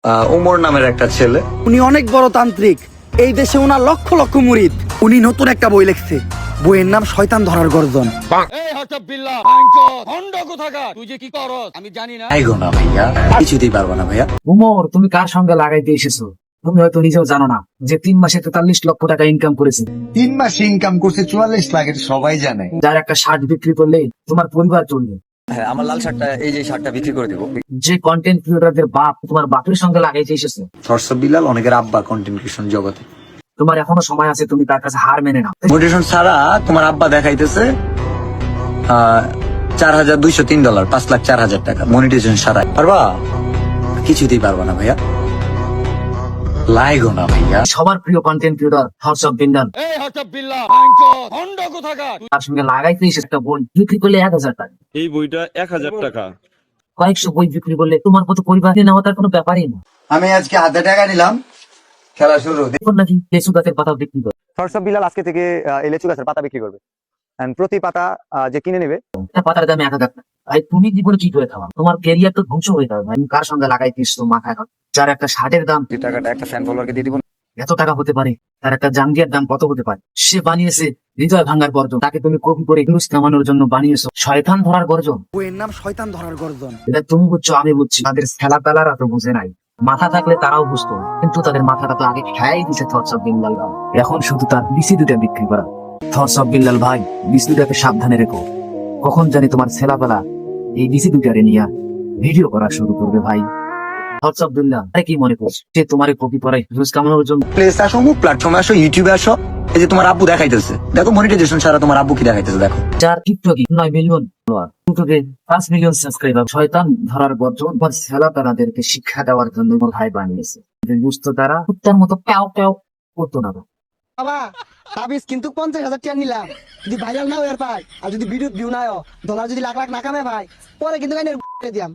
ওমর নামের একটা ছেলে। উনি অনেক বড় তান্ত্রিক, এই দেশে ওনার লক্ষ লক্ষ মুরিদ। উনি নতুন একটা বই লিখছে, বইয়ের নাম শয়তান ধরার গর্জন। আইগো না ভাইয়া, কিছুতেই পারবো না ভাইয়া। উমর, তুমি কার সঙ্গে লাগাইতে এসেছো? তুমি হয়তো নিজেও জানো না যে 3 মাসে 43 লক্ষ টাকা ইনকাম করেছে। 3 মাসে ইনকাম করছে 44 লাখ, এটা সবাই জানে। যার একটা শার্ট বিক্রি করলে তোমার পরিবার চলবে। হ্যাঁ, আমার লাল শার্টটা, এই যে শার্টটা বিক্রি করে দেবো। যে কন্টেন্ট ক্রিয়েটরদের বাপ তোমার বাপের সঙ্গে লাগাইতে এসেছে। থটস বিলাল অনেকের আব্বা কন্টেন্ট ক্রিয়েশন জগতে। তোমার এখনো সময় আছে, তুমি তার কাছে হার মেনে নাও। মোটিভেশন ছাড়া তোমার আব্বা দেখাইতেছে $4,203, $5,04,000 টাকা মনিটাইজেশন ছাড়া। পারবা? কিছুতেই পারবা না ভাইয়া, লাইগো না ভাইয়া। সবার প্রিয় কন্টেন্ট ক্রিয়েটর হর্ষ বিন্দান, তার সঙ্গে লাগাইতে এসে একটা বই বিক্রি করলে 1,000 টাকা। এই বইটা 1,000 টাকা। কয়েকশো বই বিক্রি করলে তোমার মতো পরিবার নেওয়া তার কোনো ব্যাপারই না। আমি আজকে 1,000 টাকা নিলাম, খেলা শুরু। দেখুন নাকি লেচু গাছের পাতা বিক্রি করে। থটস অফ বিলাল আজকে থেকে এই লেচু গাছের পাতা বিক্রি করবে। এন্ড প্রতি পাতা যে কিনে নেবে, একটা পাতার দাম 1,000 টাকা। ভাই তুমি জীবনে কি করে খাওয়া? তোমার ক্যারিয়ার তো ধ্বংস হয়ে যাবে ভাই। তুমি কার সঙ্গে লাগাইতে এসছো মাথায় হাত? যার একটা শার্টের দাম যে টাকাটা একটা ফ্যান ফলোয়ারকে দিয়ে দিব। এত টাকা হতে পারে, তার একটা জাঙ্গিয়ার দাম কত হতে পারে? সে বানিয়েছে হৃদয় ভাঙার গর্জন, তাকে তুমি কপি করে ভিউজ কামানোর জন্য বানিয়েছো শয়তান ধরার গর্জন। বইয়ের নাম শয়তান ধরার গর্জন। এটা তুমি বুঝছো, আমি বুঝছি। তাদের খেলা পেলারা তো বুঝে নাই। মাথা থাকলে তারাও বুঝতো, কিন্তু তাদের মাথাটা তো আগে খেয়াই দিছে থটস অফ বিল্লাল ভাই। এখন শুধু তার বিসি দুটা বিক্রি করা। থটস অফ বিল্লাল ভাই, বিসি দুটাকে সাবধানে রেখো। কখন জানি তোমার ছেলাবেলা এই বিসি দুটারে নিয়ে ভিডিও করা শুরু করবে ভাই। থটস অফ বিল্লাল আরে কি মনে করছো সে তোমারে কপি করে ভিউজ কামানোর জন্য? প্লেস আসো, প্ল্যাটফর্মে আসো, ইউটিউবে আসো। এই যে তোমার আব্বু দেখাইতেছে, দেখো মনিটাইজেশন ছাড়া তোমার আব্বু কি দেখাইতেছে দেখো। যার টিকটকে 9 মিলিয়ন ফলোয়ার, ইউটিউবে 5 মিলিয়ন সাবস্ক্রাইবার। শয়তান ধরার গর্জন তোমার ছেলাবেলাদেরকে শিক্ষা দেওয়ার জন্য মোর ভাই বানিয়েছে। বুঝতো তারা কুত্তার মতো প্যাও প্যাও করতো না। বাবা তাবিজ কিন্তু 50,000 টাকা নিলাম, যদি ভাইরাল না হয়ে পাই আর যদি ভিডিও ভিউ না হয়, ডলার যদি লাখ লাখ না কামে ভাই, পরে কিন্তু দিয়াম।